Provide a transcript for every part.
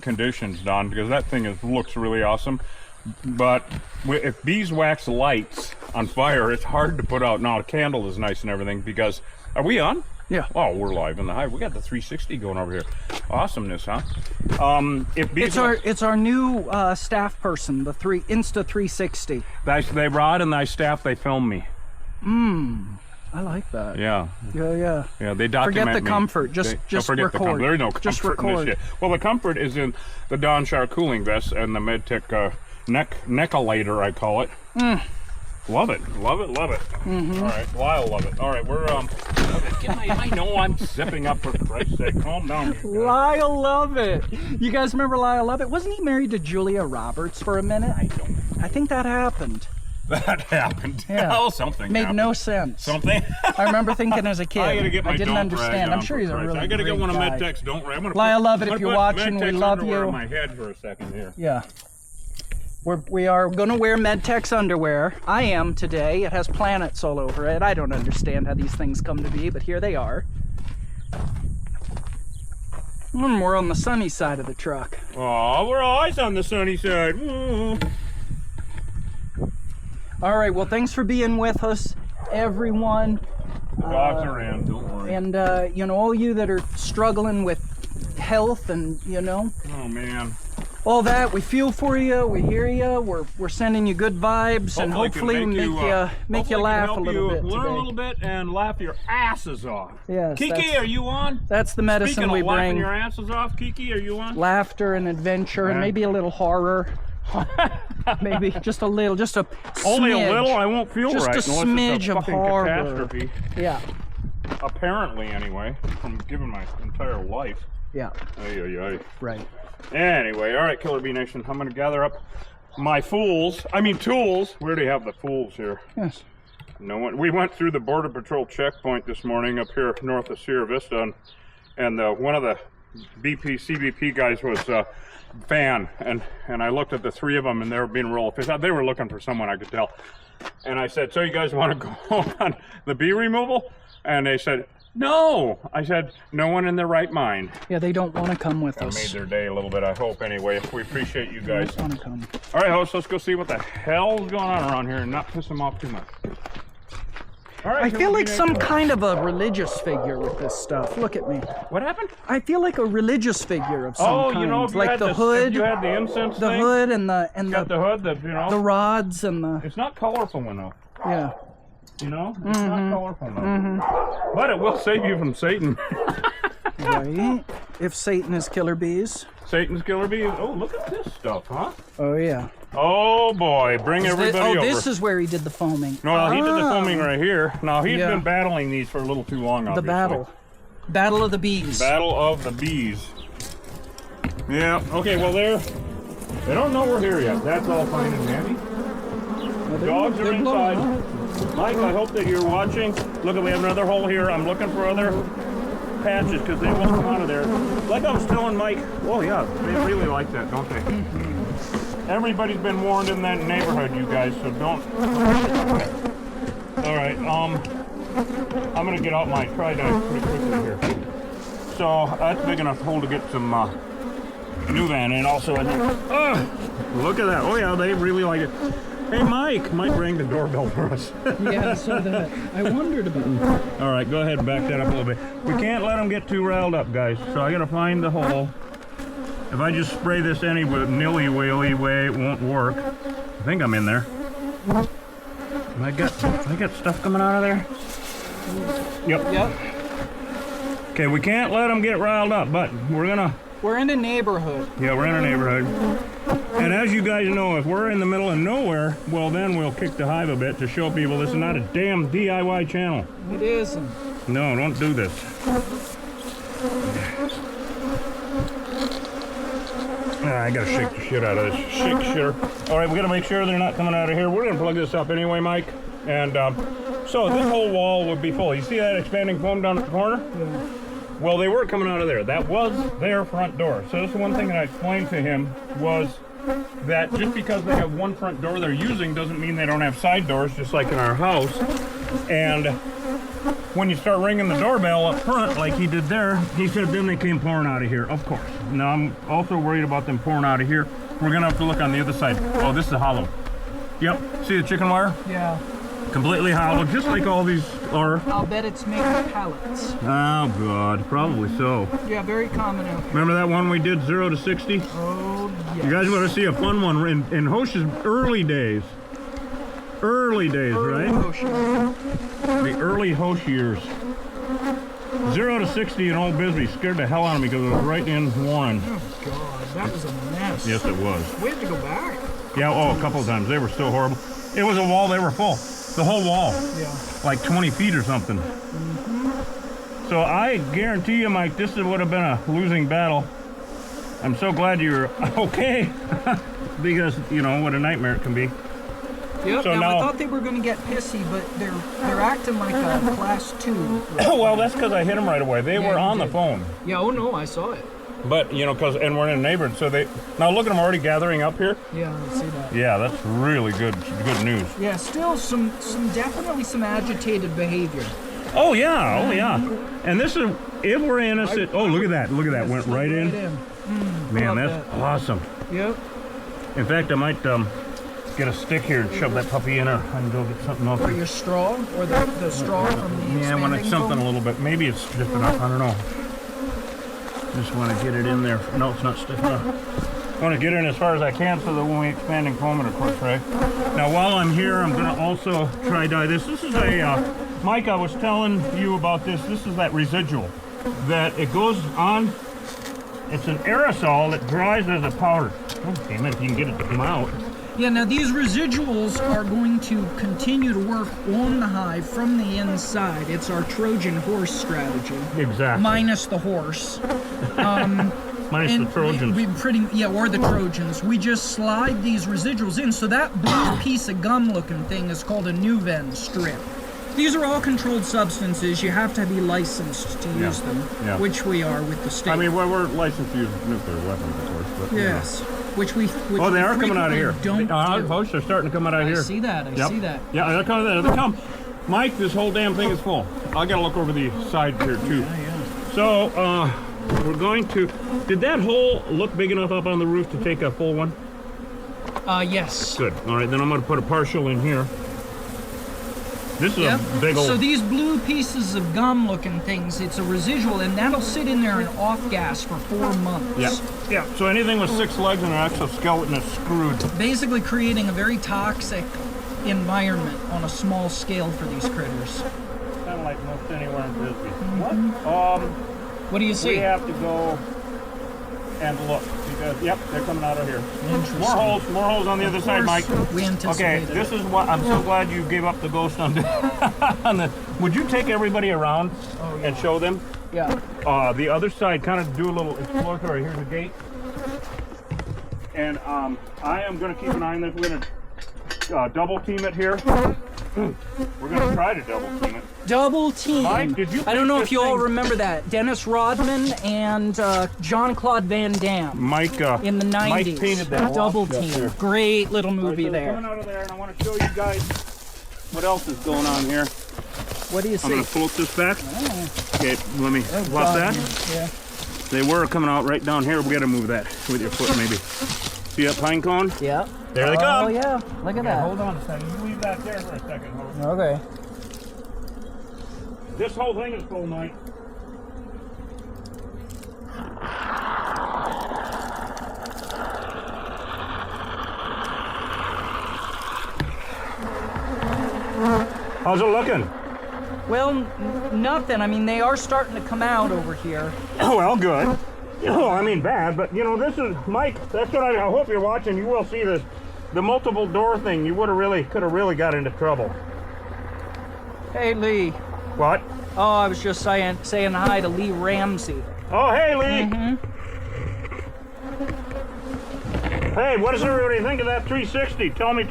conditions, Don, because that thing looks really awesome. But if beeswax lights on fire, it's hard to put out. Now, a candle is nice and everything because... Are we on? Yeah. Oh, we're live in the hive. We got the 360 going over here. Awesomeness, huh? If it's our new staff person, the Insta 360. They rod and thy staff, they film me. I like that. Yeah. Yeah. Yeah, they document Forget the me. comfort. Just record. There's no comfort just record. in this shit. Well, the comfort is in the Dawn Shower cooling vest and the Medtech neckalator, I call it. Love it. All right, Lyle, love it. All right, we're I know I'm zipping up, for Christ's sake. Calm down. Lyle Lovett. You guys remember Lyle Lovett? Wasn't he married to Julia Roberts for a minute? I think that happened. That happened. Yeah. Oh, something made happened. No sense. Something. I remember thinking as a kid. I gotta get my didn't don't understand. Rag I'm sure he's a really I gotta get one of guy. Medtech's don't rag. Lyle Lovett, if you're watching, we love you. On my head for a second here. Yeah. We are going to wear Medtech's underwear. I am today. It has planets all over it. I don't understand how these things come to be, but here they are. And we're on the sunny side of the truck. Oh, we're always on the sunny side. All right, well, thanks for being with us, everyone. The dogs are in, don't worry. And, you know, all you that are struggling with health and, you know. Oh, man. All that, we feel for you, we hear you, we're sending you good vibes, and hopefully make you laugh a little bit learn today. a little bit and laugh your asses off. Yes, Kiki, are you on? That's the medicine Speaking we of laughing bring. your asses off, Kiki, are you on? Laughter and adventure and maybe a little horror. Maybe just a little, just a Only smidge. a little, I won't feel just right a unless smidge it's a of fucking horror. catastrophe. Yeah. Apparently, anyway, from giving my entire life. Yeah. Ay. Right. Anyway, all right, Killer Bee Nation, I'm going to gather up my tools. We already have the fools here. Yes. No one. We went through the Border Patrol checkpoint this morning up here north of Sierra Vista, and one of the CBP guys was Van, and I looked at the three of them, and they were being real official. They were looking for someone, I could tell. And I said, so you guys want to go on the bee removal? And they said, no. I said, no one in their right mind. Yeah, they don't want to come with us. I made their day a little bit, I hope, anyway. We appreciate you guys. They don't want to come. All right, host, let's go see what the hell's going on around here and not piss them off too much. All right, I feel like some kind of a religious figure with this stuff. Look at me. What happened? I feel like a religious figure of some kind. You know, if you like had the hood, you had the incense the thing, hood and the hood, you know, the rods and the. It's not colorful enough. Yeah. You know, it's not colorful enough. But it will save you from Satan. Right. If Satan is killer bees. Satan's killer bees. Oh, look at this stuff, huh? Oh yeah. Oh boy, bring everybody over. Oh, this is where he did the foaming. No, he did the foaming right here. Now he's Yeah. been battling these for a little too long. Obviously. The battle of the bees. Battle of the bees. Yeah. Okay. Well, they don't know we're here yet. That's all fine and dandy. Well, Dogs are they're blowing inside. up. Mike, I hope that you're watching. Look, we have another hole here. I'm looking for other patches because they won't come out of there. Like I was telling Mike. Oh yeah, they really like that, don't they? Everybody's been warned in that neighborhood, you guys. So don't. All right. I'm gonna get out my tri-dye pretty quickly here. So that's big enough hole to get some new van in. Also, I think. Look at that. Oh yeah, they really like it. Hey, Mike rang the doorbell for us. Yeah, so that I wondered about it. All right, go ahead and back that up a little bit. We can't let them get too riled up, guys. So I gotta find the hole. If I just spray this any nilly-willy way, it won't work. I think I'm in there. I got stuff coming out of there. Yep. Okay, we can't let them get riled up, but we're in a neighborhood. Yeah, we're in a neighborhood. And as you guys know, if we're in the middle of nowhere, well then we'll kick the hive a bit to show people this is not a damn DIY channel. It isn't. No, don't do this. I gotta shake the shit out of this. Shake shitter. All right, we gotta make sure they're not coming out of here. We're gonna plug this up anyway, Mike. And so this whole wall would be full. You see that expanding foam down at the corner? Yeah. Well, they were coming out of there. That was their front door. So that's the one thing that I explained to him was that just because they have one front door they're using doesn't mean they don't have side doors, just like in our house. And when you start ringing the doorbell up front, like he did there, he said then they came pouring out of here. Of course. Now I'm also worried about them pouring out of here. We're gonna have to look on the other side. Oh, this is a hollow. Yep. See the chicken wire? Yeah. Completely hollow, just like all these are. I'll bet it's making pellets. Oh God, probably so. Yeah, very common out here. Remember that one we did 0 to 60? Oh, yes. You guys want to see a fun one in Hōsh's early days? Early days, right? The early Hōsh years. 0 to 60 in Old Bisbee scared the hell out of me because it was right in Warren. Oh God, that was a mess. Yes, it was. We had to go back. Yeah, oh, a couple of times. They were so horrible. It was a wall, they were full. The whole wall. Yeah. Like 20 feet or something. So I guarantee you, Mike, this would have been a losing battle. I'm so glad you're okay. Because, you know, what a nightmare it can be. Yep. So now, now I thought they were going to get pissy, but they're acting like a class 2. well, that's because I hit them right away. They were on the phone. Yeah, oh no, I saw it. But, you know, and we're in a neighborhood, so they... Now look at them already gathering up here. Yeah, I see that. Yeah, that's really good news. Yeah, still definitely some agitated behavior. Oh, yeah, oh, yeah. And this is, if we're innocent... Oh, look at that, went right in. Man, that's awesome. Yep. In fact, I might get a stick here and shove that puppy in her. I can go get something else. Or your straw, or the straw from the Yeah, I want it something a little bit. Maybe it's stiff enough, I don't know. Just want to get it in there. No, it's not stiff enough. I want to get it in as far as I can so that when we expand and comb it, of course, right? Now, while I'm here, I'm going to also try dye this. This is a, Mike, I was telling you about this. This is that residual that it goes on. It's an aerosol that dries as a powder. Oh, damn it, if you can get it to come out. Yeah, now these residuals are going to continue to work on the hive from the inside. It's our Trojan horse strategy. Exactly. Minus the horse. Minus the Trojans. Or the Trojans. We just slide these residuals in. So that blue piece of gum looking thing is called a Nuven strip. These are all controlled substances. You have to be licensed to use them, which we are with the state. I mean, we're licensed to use nuclear weapons, of course. But, yes. Which oh, they are coming out of here. Hōsh, they're starting to come out of here. I see that. I see that. Yeah, they're coming. They come. Mike, this whole damn thing is full. I gotta look over the side here too. Yeah. So we're going to. Did that hole look big enough up on the roof to take a full one? Yes. Good. All right, then I'm gonna put a partial in here. This is a big old... So these blue pieces of gum looking things, it's a residual, and that'll sit in there and off gas for 4 months. Yeah. So anything with 6 legs and an exoskeleton is screwed. Basically creating a very toxic environment on a small scale for these critters. Kind of like most anywhere in Bisbee. What do you see? We have to go and look because they're coming out of here. More holes on the other side, Mike. We anticipate. Okay, this is what I'm so glad you gave up the ghost on the. Would you take everybody around and show them? Yeah. The other side, kind of do a little exploratory. Here's the gate, and I am going to keep an eye on this. We're going to double team it here. We're going to try to double team it. Double team. Mike, did you? I don't know if you all remember that. Dennis Rodman and Jean-Claude Van Damme. Mike in the 90s. Mike painted that. Double team. Great little movie so there. Coming out of there, and I want to show you guys what else is going on here. What do you see? I'm going to float this back. Oh. Okay, let me watch that. Yeah. They were coming out right down here. We got to move that with your foot, maybe. See that pine cone? Yeah. There they come. Oh yeah. Look at that. Hold on a second. You leave that there for a second. Okay. This whole thing is full, Mike. How's it looking? Well, nothing. I mean, they are starting to come out over here. Oh, well, good. You know, I mean bad, but you know, this is Mike. That's what I hope you're watching. You will see this, the multiple door thing. You could have really got into trouble. Hey, Lee. What? Oh, I was just saying hi to Lee Ramsey. Oh, hey, Lee. Hey, what does everybody think of that 360? Tell me.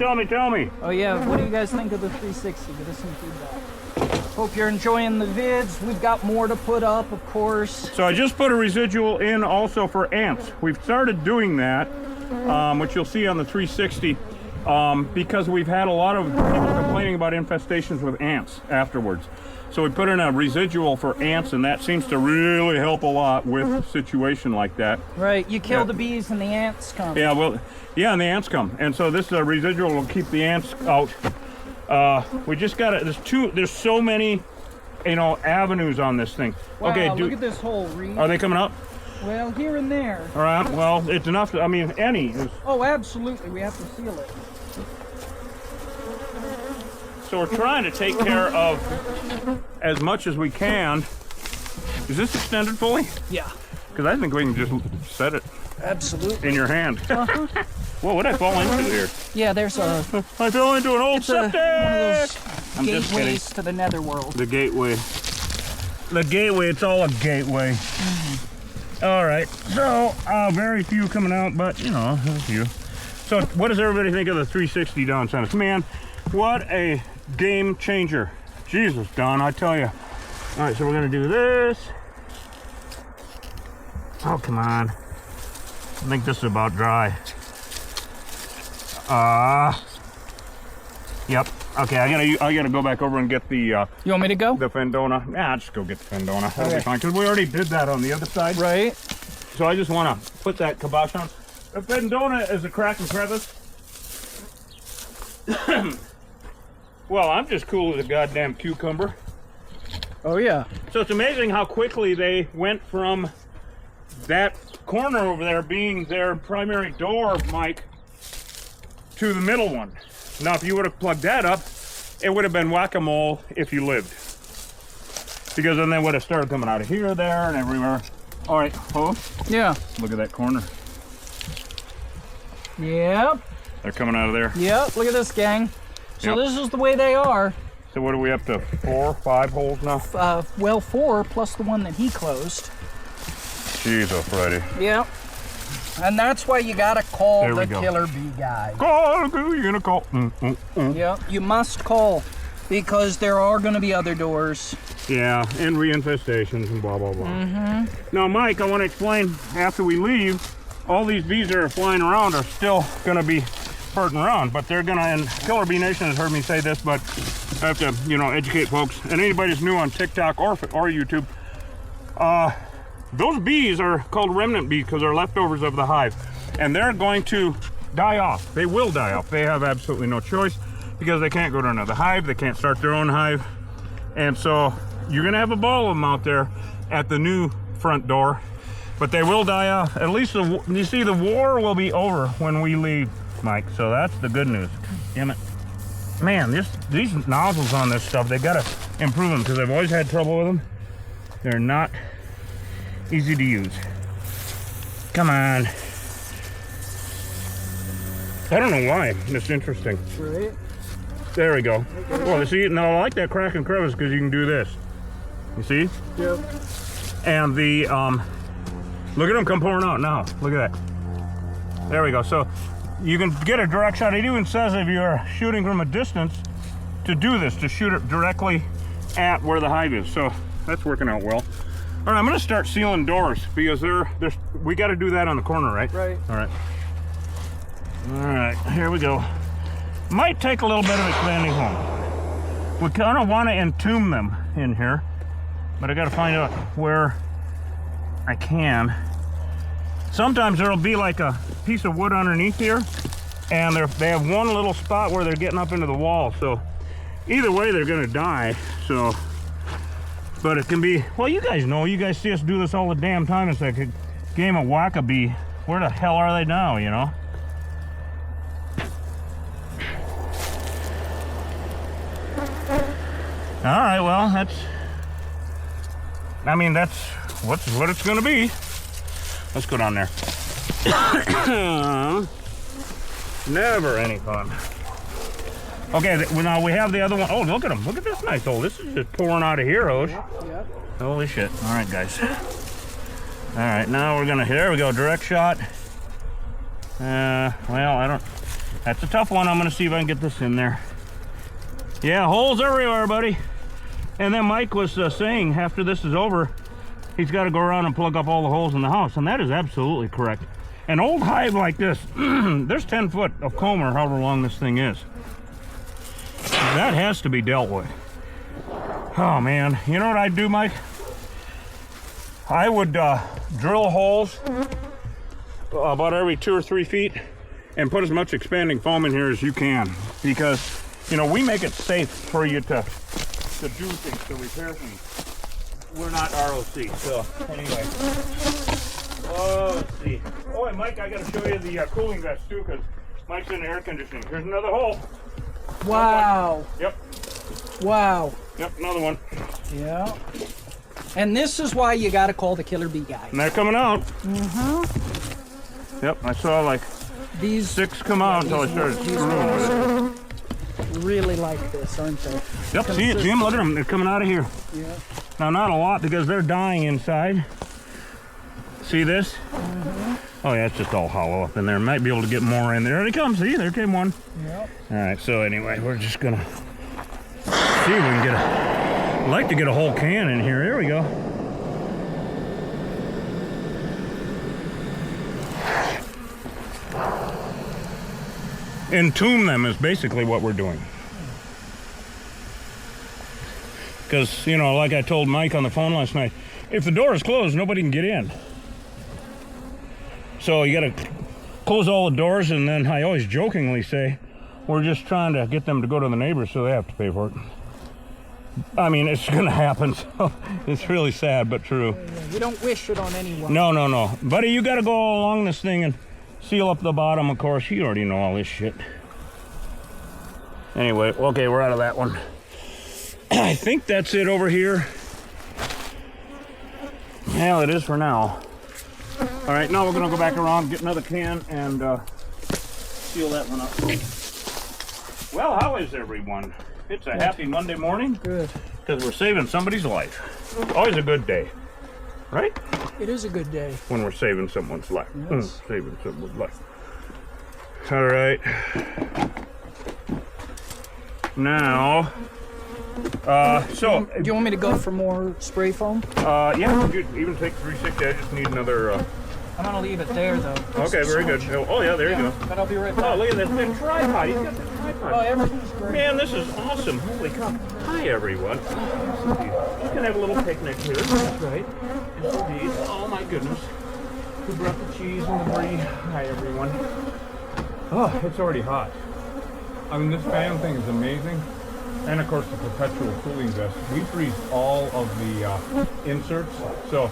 Oh yeah, what do you guys think of the 360? Give us some feedback. Hope you're enjoying the vids. We've got more to put up, of course. So I just put a residual in also for ants. We've started doing that, which you'll see on the 360. because we've had a lot of people complaining about infestations with ants afterwards. So we put in a residual for ants, and that seems to really help a lot with a situation like that. Right, you kill the bees and the ants come. Yeah, well, yeah, and the ants come. And so this residual will keep the ants out. We just got to, there's so many, you know, avenues on this thing. Wow, okay, look at this hole, Reed. Are they coming up? Well, here and there. All right, well, it's enough to, I mean, any is... Oh, absolutely, we have to seal it. So we're trying to take care of as much as we can. Is this extended fully? Yeah. Because I think we can just set it Absolutely. in your hand. Whoa, what did I fall into here? Yeah, there's a... I fell into an old It's septic! one of those I'm just kidding. gateways to the netherworld. The gateway. The gateway, it's all a gateway. All right, so very few coming out, but you know, a few. So what does everybody think of the 360 down sentence? Man, what a game changer. Jesus, Don, I tell you. All right, so we're gonna do this. Oh, come on. I think this is about dry. Yep. Okay, I gotta go back over and get the You want me to go? the Fendona. Nah, I'll just go get the Fendona. That'll Okay. be fine, because we already did that on the other side. Right. So I just want to put that kibosh on. The Fendona is a crack and crevice. Well, I'm just cool as a goddamn cucumber. Oh, yeah. So it's amazing how quickly they went from that corner over there being their primary door, Mike, to the middle one. Now, if you would have plugged that up, it would have been whack-a-mole if you lived. Because then they would have started coming out of here, there, and everywhere. All right, Hōsh, Yeah. look at that corner. Yep. They're coming out of there. Yep. Look at this, gang. So Yep. this is the way they are. So what are we up to? 4, 5 holes now? Well, 4 plus the one that he closed. Jesus, Freddy. Yep. And that's why you gotta call There we the go. killer bee guy. Call, you're gonna call. Yep. You must call because there are gonna be other doors. Yeah, and reinfestations and blah, blah, blah. Now, Mike, I want to explain, after we leave, all these bees that are flying around are still going to be farting around, but they're going to, and Killer Bee Nation has heard me say this, but I have to, you know, educate folks, and anybody that's new on TikTok or YouTube, those bees are called remnant bees because they're leftovers of the hive, and they're going to die off. They will die off. They have absolutely no choice because they can't go to another hive. They can't start their own hive, and so you're gonna have a ball of them out there at the new front door, but they will die off. At least you see, the war will be over when we leave, Mike. So that's the good news. Damn it, man! These nozzles on this stuff, they gotta improve them because I've always had trouble with them. They're not easy to use. Come on. I don't know why. It's interesting. Right. There we go. Well, see, now I like that crack and crevice because you can do this. You see? Yep. And the, look at them come pouring out now. Look at that. There we go. So you can get a direct shot. It even says if you're shooting from a distance to do this, to shoot it directly at where the hive is. So that's working out well. All right, I'm going to start sealing doors because we got to do that on the corner, right? Right. All right. All right, here we go. Might take a little bit of expanding home. We kind of want to entomb them in here, but I got to find out where I can. Sometimes there'll be like a piece of wood underneath here, and they have one little spot where they're getting up into the wall. So either way, they're going to die. So, but it can be, well, you guys know, you guys see us do this all the damn time. It's like a game of whack-a-bee. Where the hell are they now, you know? All right, well, that's what it's gonna be. Let's go down there. Never any fun. Okay, now we have the other one. Oh, look at them. Look at this nice hole. This is just pouring out of here, Hōsh. Yep. Holy shit. All right, guys. All right, now we're gonna, there we go, direct shot. Well, that's a tough one. I'm gonna see if I can get this in there. Yeah, holes everywhere, buddy. And then Mike was saying after this is over, he's got to go around and plug up all the holes in the house, and that is absolutely correct. An old hive like this, there's 10 foot of comb or however long this thing is. That has to be dealt with. Oh man, you know what I'd do, Mike? I would drill holes about every 2 or 3 feet and put as much expanding foam in here as you can, because you know we make it safe for you to do things, to repair things. We're not ROC, so anyway. Oh, let's see. Oh, and Mike, I got to show you the cooling vest too, because Mike's in the air conditioning. Here's another hole. Wow. Yep. Wow. Yep, another one. Yeah. And this is why you got to call the Killer Bee guy. And they're coming out. Yep, I saw like these 6 come out until I started screwing with it. Really like this, aren't they? Yep, see it, Jim? Look at them. They're coming out of here. Yeah. Now, not a lot because they're dying inside. See this? Oh, yeah, it's just all hollow up in there. Might be able to get more in there. There they come. See, there came one. Yep. All right, so anyway, we're just going to see if we can get a... I'd like to get a whole can in here. There we go. Entomb them is basically what we're doing. Because, you know, like I told Mike on the phone last night, if the door is closed, nobody can get in. So you got to close all the doors, and then I always jokingly say, we're just trying to get them to go to the neighbors so they have to pay for it. I mean, it's going to happen, so it's really sad, but true. You don't wish it on anyone. No, no, no. Buddy, you got to go along this thing and seal up the bottom, of course. You already know all this shit. Anyway, okay, we're out of that one. I think that's it over here. Yeah, it is for now. All right, now we're going to go back around, get another can, and seal that one up. Well, how is everyone? It's a happy Monday morning. Good. Because we're saving somebody's life. Always a good day, right? It is a good day. When we're saving someone's life. Yes. Saving someone's life. All right. Now, so... Do you want me to go for more spray foam? Yeah, you could even take 360. I just need another... I'm going to leave it there, though. Okay, very good. Oh, yeah, there you go. But I'll be right back. Oh, look at that big tripod. He's got the tripod. Oh, everything's great. Man, this is awesome. Holy cow. Hi, everyone. You can have a little picnic here. That's right. Yes, indeed. Oh, my goodness. Who brought the cheese and the brie? Hi, everyone. Oh, it's already hot. I mean, this fan thing is amazing. And, of course, the perpetual cooling vest. We freeze all of the inserts. So,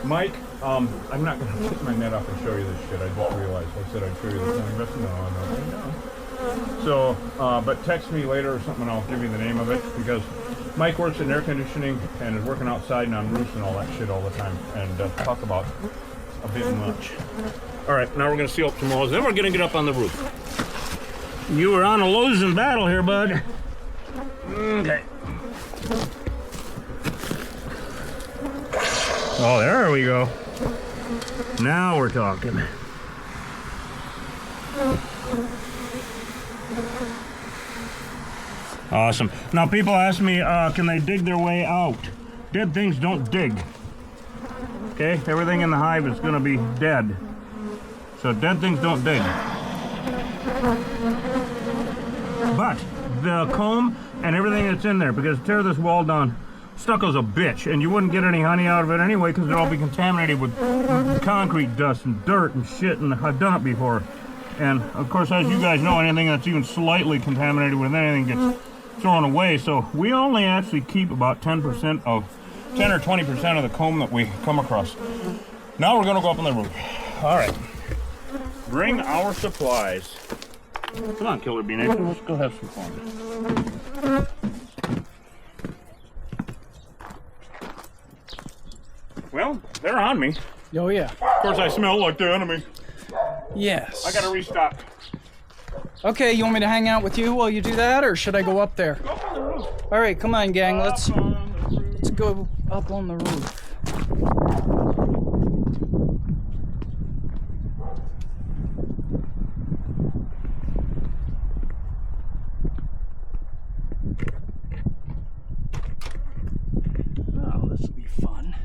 Mike, I'm not going to take my net off and show you this shit. I just realized I said I'd show you the cooling vest. No, I'm not. So, but text me later or something and I'll give you the name of it, because Mike works in air conditioning and is working outside and on roofs and all that shit all the time, and talk about a bit much. All right, now we're going to seal up some walls, then we're going to get up on the roof. You were on a losing battle here, bud. Okay. Oh, there we go. Now we're talking. Awesome. Now people ask me, can they dig their way out? Dead things don't dig. Okay, everything in the hive is going to be dead. So dead things don't dig. But the comb and everything that's in there, because tear this wall down, stucco's a bitch, and you wouldn't get any honey out of it anyway, because it'd all be contaminated with concrete dust and dirt and shit, and I've done it before. And of course, as you guys know, anything that's even slightly contaminated with anything gets thrown away. So we only actually keep about 10% of 10 or 20% of the comb that we come across. Now we're going to go up on the roof. All right. Bring our supplies. Come on, Killer Bee Nation. Let's go have some fun. Well, they're on me. Oh, yeah. Of course, I smell like the enemy. Yes. I gotta restock. Okay, you want me to hang out with you while you do that, or should I go up there? Go up on the roof. All right, come on, gang. Let's go up on the roof. Oh, this will be fun.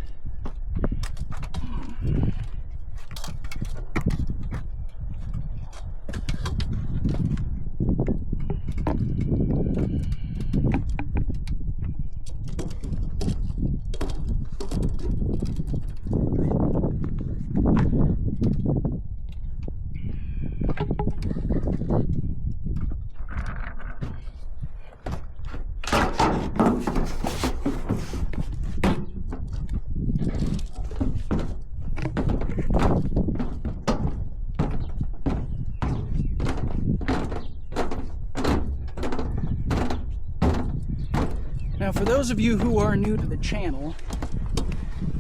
Now, for those of you who are new to the channel,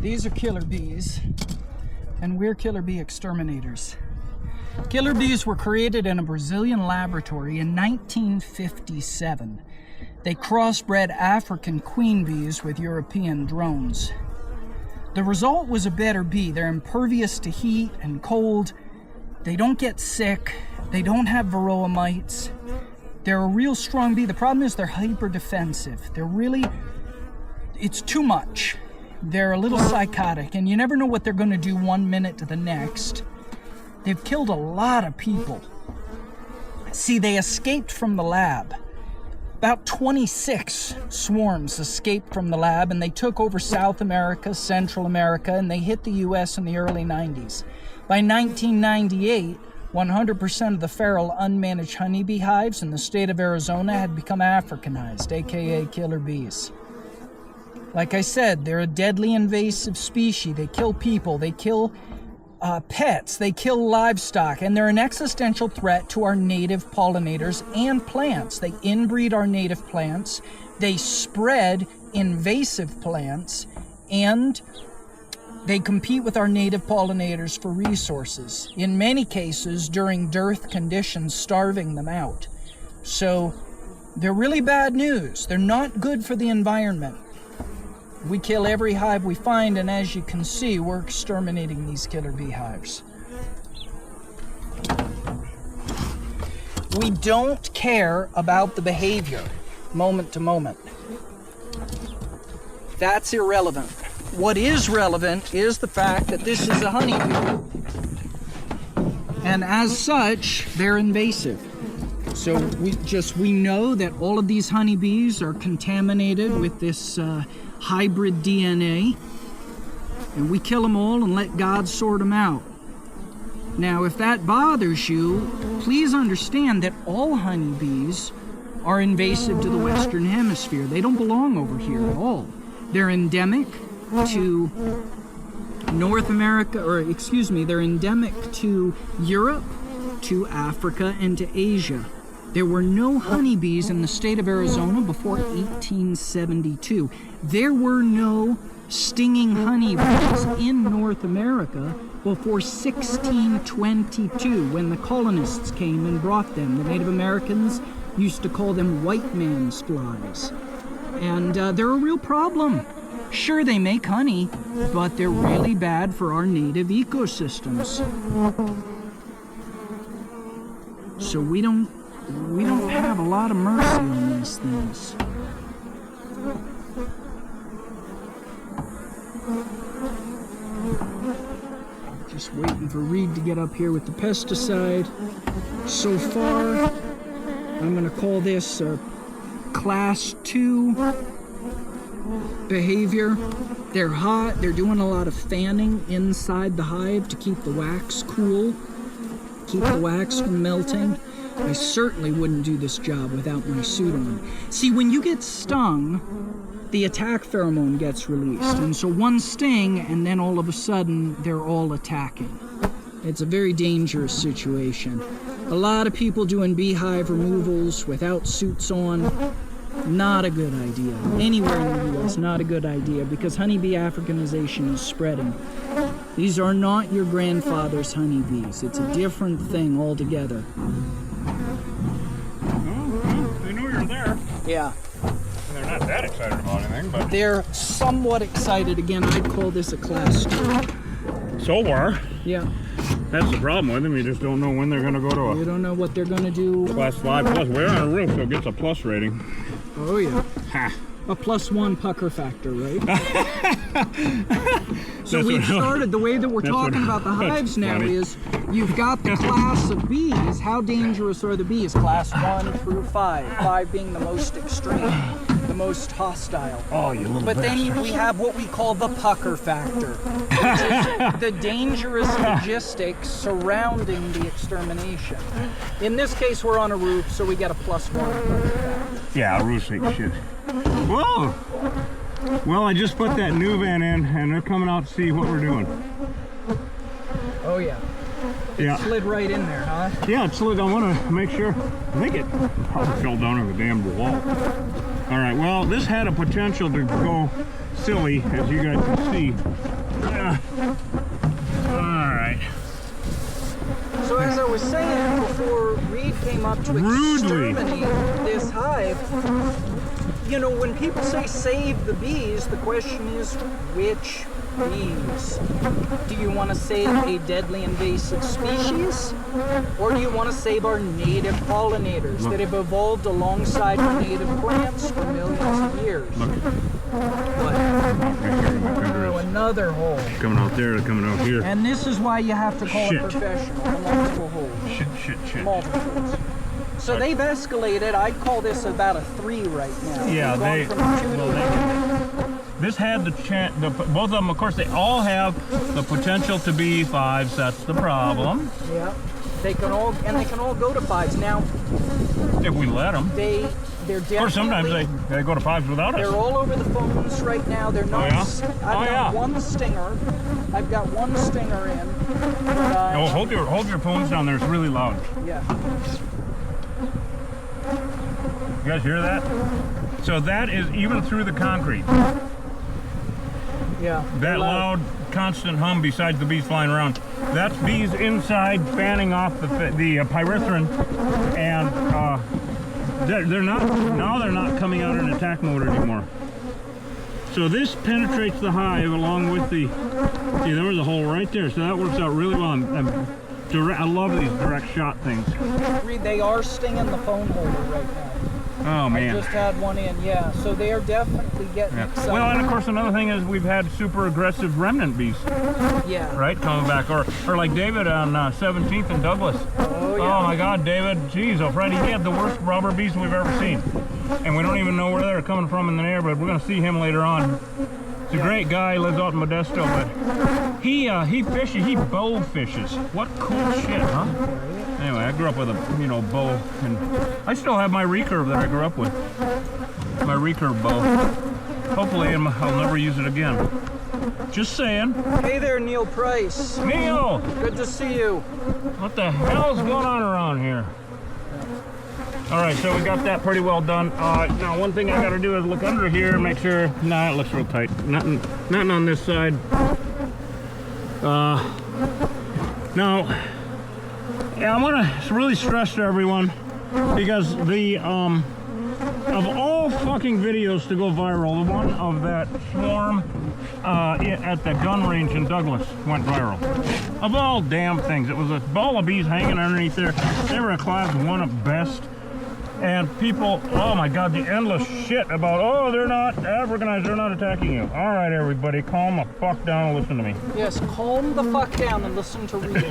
these are killer bees, and we're killer bee exterminators. Killer bees were created in a Brazilian laboratory in 1957. They crossbred African queen bees with European drones. The result was a better bee. They're impervious to heat and cold. They don't get sick. They don't have varroa mites. They're a real strong bee. The problem is they're hyper defensive. It's too much. They're a little psychotic, and you never know what they're going to do one minute to the next. They've killed a lot of people. See, they escaped from the lab. About 26 swarms escaped from the lab, and they took over South America, Central America, and they hit the US in the early 90s. By 1998, 100% of the feral unmanaged honeybee hives in the state of Arizona had become Africanized, aka killer bees. Like I said, they're a deadly invasive species. They kill people, they kill pets, they kill livestock, and they're an existential threat to our native pollinators and plants. They inbreed our native plants, they spread invasive plants, and they compete with our native pollinators for resources. In many cases, during dearth conditions, starving them out. So, they're really bad news. They're not good for the environment. We kill every hive we find, and as you can see, we're exterminating these killer beehives. We don't care about the behavior, moment to moment. That's irrelevant. What is relevant is the fact that this is a honeybee. And as such, they're invasive. So we know that all of these honeybees are contaminated with this hybrid DNA, and we kill them all and let God sort them out. Now, if that bothers you, please understand that all honeybees are invasive to the Western Hemisphere. They don't belong over here at all. They're endemic to North America, they're endemic to Europe, to Africa, and to Asia. There were no honeybees in the state of Arizona before 1872. There were no stinging honeybees in North America before 1622, when the colonists came and brought them. The Native Americans used to call them white man's flies. And they're a real problem. Sure, they make honey, but they're really bad for our native ecosystems. So we don't have a lot of mercy on these things. Just waiting for Reed to get up here with the pesticide. So far, I'm going to call this a class 2 behavior. They're hot. They're doing a lot of fanning inside the hive to keep the wax cool, keep the wax from melting. I certainly wouldn't do this job without my suit on. See, when you get stung, the attack pheromone gets released, and so one sting, and then all of a sudden, they're all attacking. It's a very dangerous situation. A lot of people doing beehive removals without suits on, not a good idea. Anywhere in the US, not a good idea, because honeybee Africanization is spreading. These are not your grandfather's honeybees. It's a different thing altogether. They know you're there. Yeah. They're not that excited about anything, but They're somewhat excited. Again, I'd call this a class 2. so far, Yeah. that's the problem with them. You just don't know when they're going to go to You a don't know what they're going to do. class 5 plus. We're on a roof, so it gets a plus rating. Oh, yeah. Ha! A +1 pucker factor, right? So That's we've what- started, the way that we're That's talking what- about the hives now funny. is, you've got the class of bees. How dangerous are the bees? Class 1 through 5. 5 being the most extreme, the most hostile. Oh, you little But then bastard. we have what we call the pucker factor, which is the dangerous logistics surrounding the extermination. In this case, we're on a roof, so we get a +1 pucker factor. Yeah, roof ain't shit. Whoa! Well, I just put that new van in, and they're coming out to see what we're doing. Oh yeah. It slid right in there, huh? Yeah, it slid. I want to make sure. I think it probably fell down on the damn wall. All right, well, this had a potential to go silly, as you guys can see. All right. So as I was saying before, Reed came up to exterminate this hive. You know, when people say save the bees, the question is which bees? Do you want to save a deadly invasive species? Or do you want to save our native pollinators that have evolved alongside our native plants for millions of years? What? Oh, another hole. Coming out there, coming out here. And this is why you have to call a professional. Multiple holes. Shit. Multiple holes. So they've escalated. I'd call this about a 3 right now. Yeah, they've gone from 2 to 1. This had the chance, both of them, of course, they all have the potential to be 5s. That's the problem. Yeah, they can all go to 5s now. If we let them. They're definitely. Or sometimes they go to 5s without us. They're all over the phones right now. They're not. I've got one stinger. I've got one stinger in. But, oh, hold your phones down there. It's really loud. Yeah. You guys hear that? So that is even through the concrete. Yeah. That loud, constant hum besides the bees flying around. That's bees inside fanning off the pyrethrin, and they're not coming out in attack mode anymore. So this penetrates the hive along with the. See, there was a hole right there, so that works out really well. I love these direct shot things. They are stinging the phone holder right now. Oh man! I just had one in, yeah. So they are definitely getting excited. Well, and of course another thing is we've had super aggressive remnant bees. Yeah. Right, coming back, or like David on 17th and Douglas. Oh yeah. Oh my God, David! Jeez, oh Freddie, he had the worst robber bees we've ever seen, and we don't even know where they're coming from in the air. But we're gonna see him later on. He's a great guy. Lives out in Modesto, but he fishes. He bow fishes. What cool shit, huh? Anyway, I grew up with a bow, and I still have my recurve that I grew up with. My recurve bow. Hopefully, I'll never use it again. Just saying. Hey there, Neil Price. Neil! Good to see you. What the hell's going on around here? All right, so we got that pretty well done. Now, one thing I got to do is look under here and make sure. Nah, it looks real tight. Nothing on this side. Now. Yeah, I want to really stress to everyone, because the of all fucking videos to go viral, the one of that swarm at the gun range in Douglas went viral. Of all damn things, it was a ball of bees hanging underneath there. They were a class 1 at best. And people, oh my God, the endless shit about, oh, they're not organized, they're not attacking you. All right, everybody, calm the fuck down and listen to me. Yes, calm the fuck down and listen to Reed.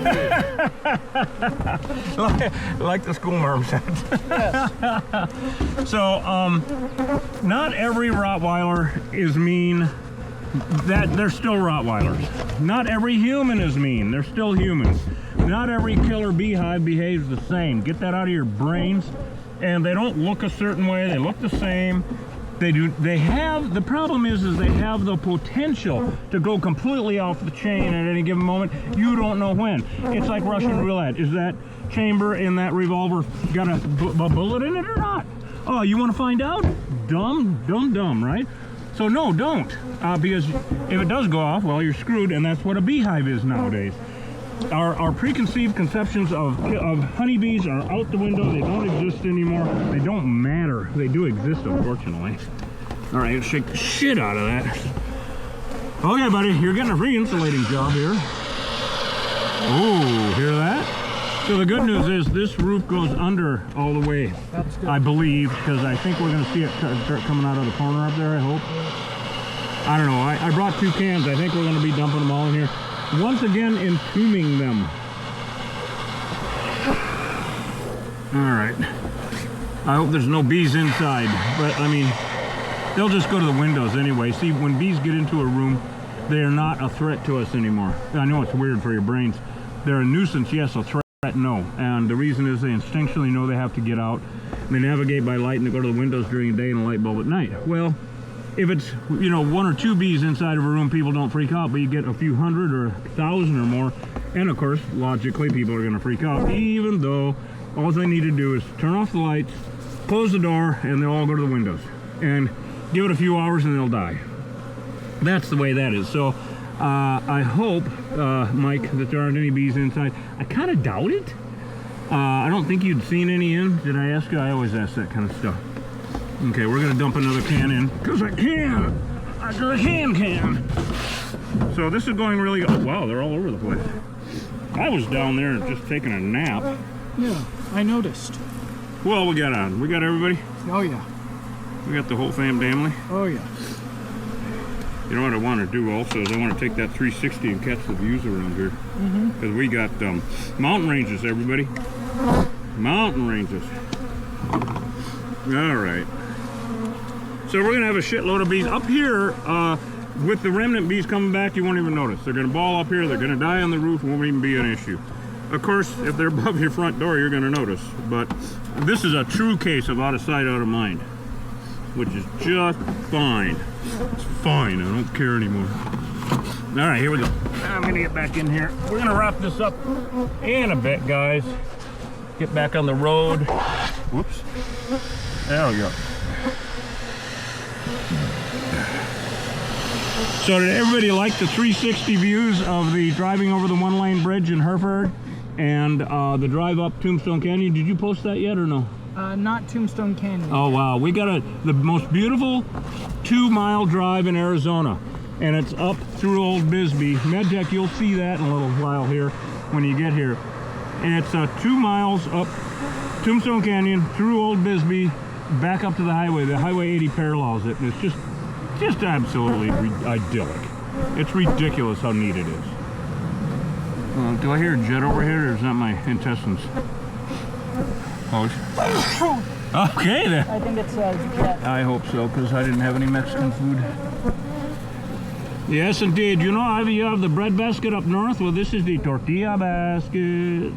like the schoolmarm said. Yes. So, not every Rottweiler is mean. That they're still Rottweilers. Not every human is mean. They're still humans. Not every killer beehive behaves the same. Get that out of your brains. And they don't look a certain way. They look the same. The problem is they have the potential to go completely off the chain at any given moment. You don't know when. It's like Russian roulette. Is that chamber in that revolver got a bullet in it or not? Oh, you want to find out? Dumb, right? So no, don't. Because if it does go off, well, you're screwed, and that's what a beehive is nowadays. Our preconceived conceptions of honeybees are out the window. They don't exist anymore. They don't matter. They do exist, unfortunately. All right, let's shake the shit out of that. Okay, buddy, you're getting a free insulating job here. Oh, hear that? So the good news is this roof goes under all the way. That's good. I believe, because I think we're going to see it start coming out of the corner up there, I hope. I don't know. I brought 2 cans. I think we're going to be dumping them all in here. Once again, entombing them. All right. I hope there's no bees inside, but I mean, they'll just go to the windows anyway. See, when bees get into a room, they are not a threat to us anymore. I know it's weird for your brains. They're a nuisance, yes, a threat, no. And the reason is they instinctually know they have to get out. They navigate by light and they go to the windows during the day and a light bulb at night. Well, if it's, you know, 1 or 2 bees inside of a room, people don't freak out, but you get a few hundred or 1,000 or more, and of course, logically, people are going to freak out, even though all they need to do is turn off the lights, close the door, and they'll all go to the windows. And give it a few hours and they'll die. That's the way that is. So I hope, Mike, that there aren't any bees inside. I kind of doubt it. I don't think you'd seen any in. Did I ask you? I always ask that kind of stuff. Okay, we're going to dump another can in. Because I can! I can! So this is going really good. Oh, wow, they're all over the place. I was down there just taking a nap. Yeah, I noticed. Well, we got everybody? Oh, yeah. We got the whole family. Oh, yeah. You know what I want to do also is I want to take that 360 and catch the views around here. Because we got mountain ranges, everybody. Mountain ranges. All right. So we're going to have a shitload of bees. Up here, with the remnant bees coming back, you won't even notice. They're going to ball up here. They're going to die on the roof. Won't even be an issue. Of course, if they're above your front door, you're going to notice. But this is a true case of out of sight, out of mind. Which is just fine. It's fine. I don't care anymore. All right, here we go. I'm going to get back in here. We're going to wrap this up in a bit, guys. Get back on the road. Whoops. There we go. So did everybody like the 360 views of the driving over the one-lane bridge in Hereford and the drive up Tombstone Canyon? Did you post that yet or no? Not Tombstone Canyon. Oh wow, we got the most beautiful 2-mile drive in Arizona, and it's up through Old Bisbee. MedTech, you'll see that in a little while here when you get here. And it's 2 miles up Tombstone Canyon through Old Bisbee, back up to the highway. The Highway 80 parallels it, and it's just absolutely idyllic. It's ridiculous how neat it is. Do I hear a jet over here, or is that my intestines? Hōsh. Okay then. I think it's jet. I hope so, because I didn't have any Mexican food. Yes, indeed. You know, you have the bread basket up north. Well, this is the tortilla basket.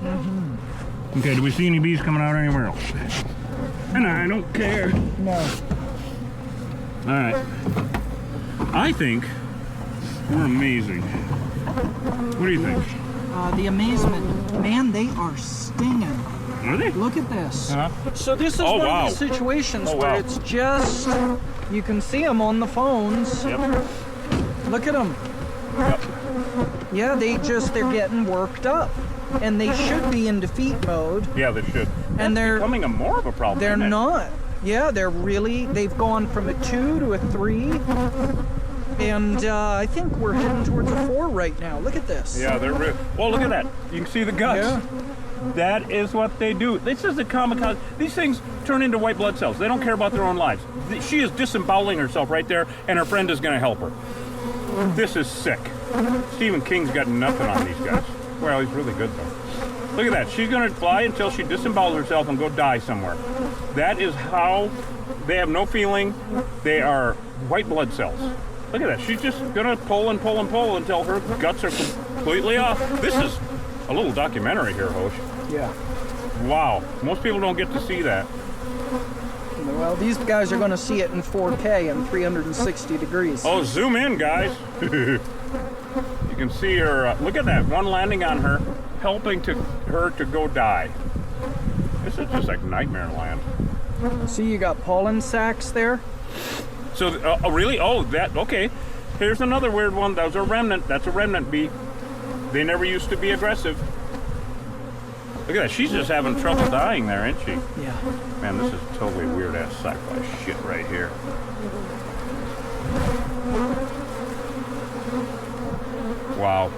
Okay, do we see any bees coming out anywhere else? And I don't care. No. All right. I think we're amazing. What do you think? The amazement. Man, they are stinging. Are they? Look at this. So this is one of these situations where it's just, you can see them on the phones. Yep. Look at them. Yep. Yeah, they're getting worked up. And they should be in defeat mode. Yeah, they should. And they're becoming more of a problem. They're not. Yeah, they've gone from a 2 to a 3. And I think we're heading towards a 4 right now. Look at this. Yeah, they're well, look at that. You can see the guts. Yeah. That is what they do. This is the kamikaze. These things turn into white blood cells. They don't care about their own lives. She is disemboweling herself right there, and her friend is going to help her. This is sick. Stephen King's got nothing on these guys. Well, he's really good, though. Look at that. She's going to fly until she disembowels herself and go die somewhere. That is how they have no feeling. They are white blood cells. Look at that. She's just going to pull and pull and pull until her guts are completely off. This is a little documentary here, Hōsh. Yeah. Wow. Most people don't get to see that. Well, these guys are going to see it in 4K and 360 degrees. Oh, zoom in, guys. You can see her. Look at that. One landing on her, helping her to go die. This is just like nightmare land. See, you got pollen sacs there. So, really? Oh, that, okay. Here's another weird one. That was a remnant. That's a remnant bee. They never used to be aggressive. Look at that. She's just having trouble dying there, isn't she? Yeah. Man, this is totally weird-ass sci-fi shit right here. Wow.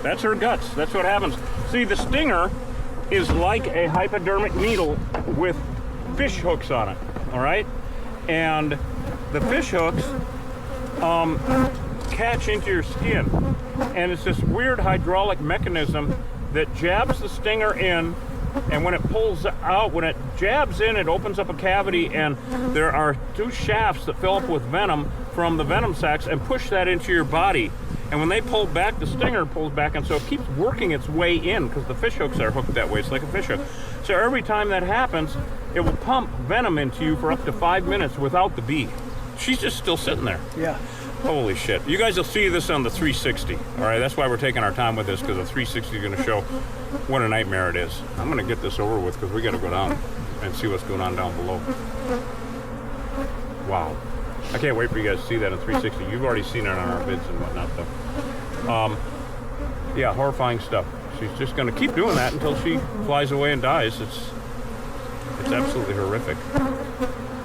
That's her guts. That's what happens. See, the stinger is like a hypodermic needle with fish hooks on it, all right? And the fish hooks catch into your skin. And it's this weird hydraulic mechanism that jabs the stinger in, and when it pulls out, when it jabs in, it opens up a cavity, and there are 2 shafts that fill up with venom from the venom sacs and push that into your body. And when they pull back, the stinger pulls back, and so it keeps working its way in because the fish hooks are hooked that way. It's like a fish hook. So every time that happens, it will pump venom into you for up to 5 minutes without the bee. she's just still sitting there. Yeah. Holy shit. You guys will see this on the 360. All right, that's why we're taking our time with this, because the 360 is going to show what a nightmare it is. I'm going to get this over with because we got to go down and see what's going on down below. Wow. I can't wait for you guys to see that in 360. You've already seen it on our vids and whatnot, though. Yeah, horrifying stuff. She's just going to keep doing that until she flies away and dies. It's absolutely horrific.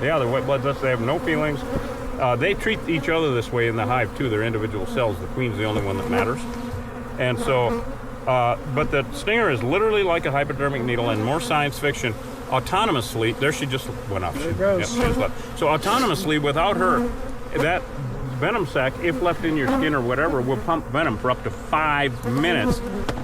Yeah, they're white blood vessels. They have no feelings. They treat each other this way in the hive, too. They're individual cells. The queen's the only one that matters. And so, but the stinger is literally like a hypodermic needle, and more science fiction. Autonomously, there she just went up. There it goes. Yep, she just left. So autonomously, without her, that venom sac, if left in your skin or whatever, will pump venom for up to 5 minutes.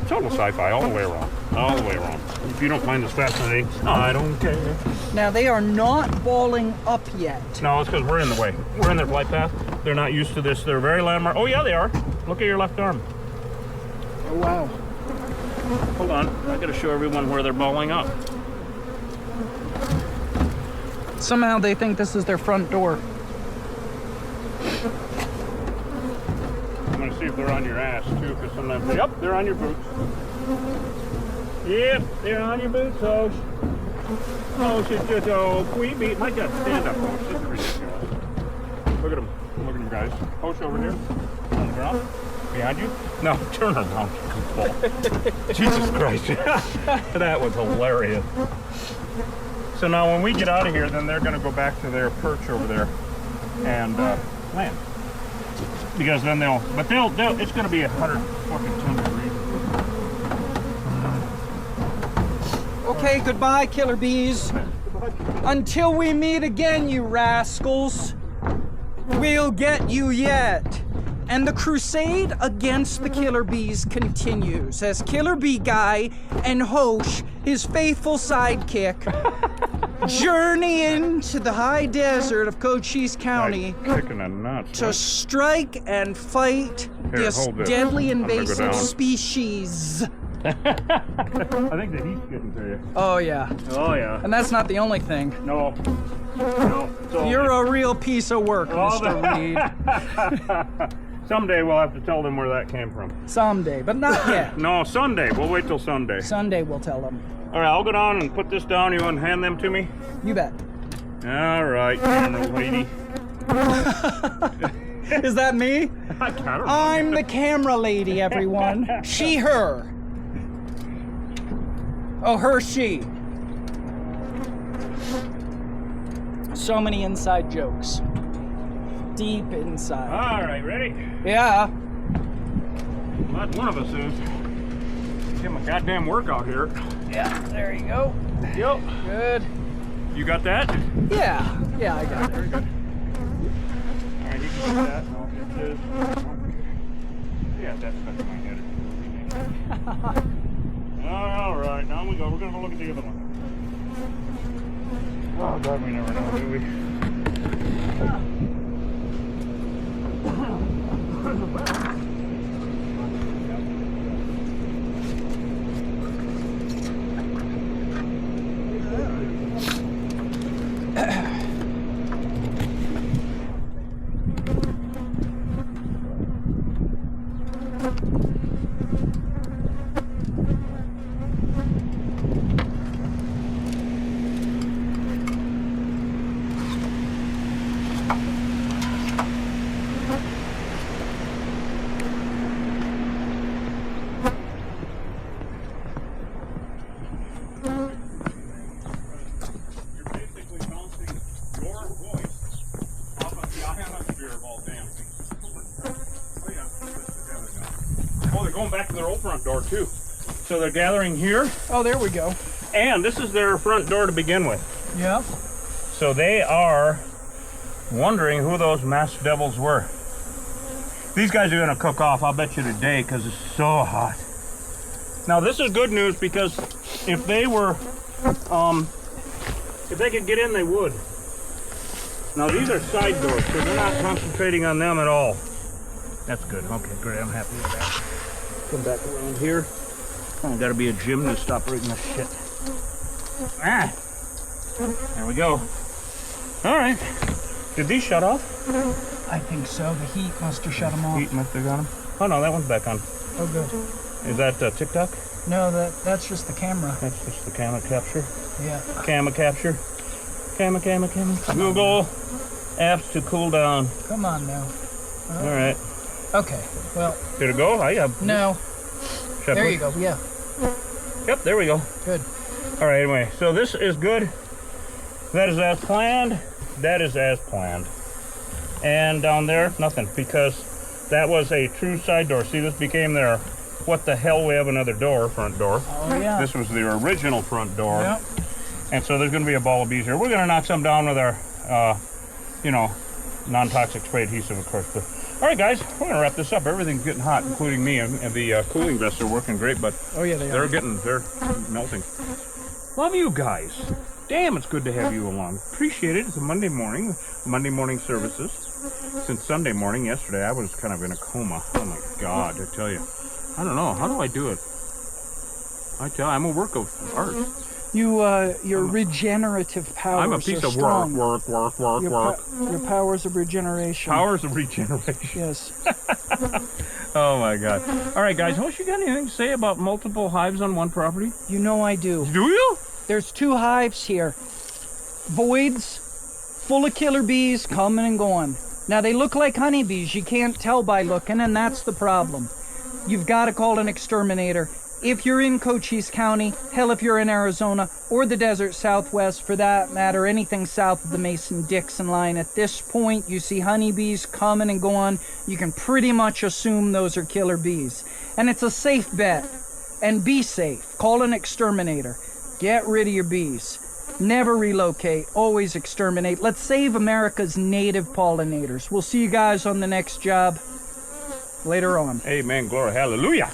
Total sci-fi, all the way around. All the way around. If you don't find this fascinating, I don't care. Now they are not balling up yet. No, it's because we're in the way. We're in their flight path. They're not used to this. They're very landmark. Oh yeah, they are. Look at your left arm. Oh wow. Hold on, I gotta show everyone where they're balling up. Somehow they think this is their front door. I'm gonna see if they're on your ass too, because sometimes, yep, they're on your boots. Yep, they're on your boots, Hōsh. Hōsh is just a queen bee. My God, stand up, Hōsh. This is ridiculous. Look at them. Look at them, guys. Hōsh over here. On the ground. Behind you. No, turn around. Jesus Christ. That was hilarious. So now when we get out of here, then they're going to go back to their perch over there and land. Because then they'll, it's going to be 110 degrees. Okay, goodbye, killer bees. Until we meet again, you rascals. We'll get you yet. And the crusade against the killer bees continues as Killer Bee Guy and Hōsh, his faithful sidekick, journey into the high desert of Cochise County Kicking a nuts, to strike and fight this deadly invasive species. I think the heat's getting to you. Oh yeah. Oh yeah. And that's not the only thing. No. No. You're a real piece of work, Mr. Reed. Someday we'll have to tell them where that came from. Someday, but not yet. No, Sunday. We'll wait till Sunday. Sunday we'll tell them. All right, I'll go down and put this down. You want to hand them to me? You bet. All right, camera lady. Is that me? I don't know. I'm the camera lady, everyone. She, her. Oh, her, she. So many inside jokes. Deep inside. All right, ready? Yeah. Well, that's one of us is. Get my goddamn workout here. Yeah, there you go. Yep. Good. You got that? Yeah. Yeah, I got it. Very good. All right, you can get that. I'll get this. Yeah, that's stuck in my head. All right, now we go. We're going to look at the other one. Oh, God, we never know, do we? Going back to their old front door too. So they're gathering here. Oh, there we go. And this is their front door to begin with. Yep. So they are wondering who those masked devils were. These guys are gonna cook off, I'll bet you today, because it's so hot. Now this is good news, because if they were, if they could get in, they would. Now these are side doors, so they're not concentrating on them at all. That's good. Okay, great. I'm happy with that. Come back around here. Oh, gotta be a gymnast operating this shit. Ah! There we go. All right. Did these shut off? I think so. The heat must have shut them off. Heat must have got them. Oh no, that one's back on. Oh, good. Is that TikTok? No, that's just the camera. That's just the camera capture. Yeah. Camera capture. Camera. Google apps to cool down. Come on now. All right. Okay. Well. Did it go? No. Shepherd. There you go. Yeah. Yep. There we go. Good. All right. Anyway, so this is good. That is as planned. That is as planned. And down there, nothing, because that was a true side door. See, this became their, what the hell, we have another door, front door. Oh, yeah. This was their original front door. Yep. And so there's going to be a ball of bees here. We're going to knock some down with our, you know, non-toxic spray adhesive, of course. But, all right, guys, we're going to wrap this up. Everything's getting hot, including me. And the cooling vests are working great, but oh, yeah, they're melting. Love you guys. Damn, it's good to have you along. Appreciate it. It's a Monday morning services. Since Sunday morning, yesterday, I was kind of in a coma. Oh my God, I tell you. I don't know. How do I do it? I'm a work of art. Your regenerative powers I'm a piece are of strong. work. Your powers of regeneration. Powers of regeneration. Yes. Oh my God. All right, guys. Hōsh, you got anything to say about multiple hives on one property? You know I do. Do you? There's 2 hives here. Voids, full of killer bees, coming and going. Now, they look like honeybees. You can't tell by looking, and that's the problem. You've got to call an exterminator. If you're in Cochise County, hell, if you're in Arizona, or the desert Southwest, for that matter, anything south of the Mason-Dixon line, at this point, you see honeybees coming and going. You can pretty much assume those are killer bees. And it's a safe bet. And be safe. Call an exterminator. Get rid of your bees. Never relocate. Always exterminate. Let's save America's native pollinators. We'll see you guys on the next job later on. Amen. Glory. Hallelujah.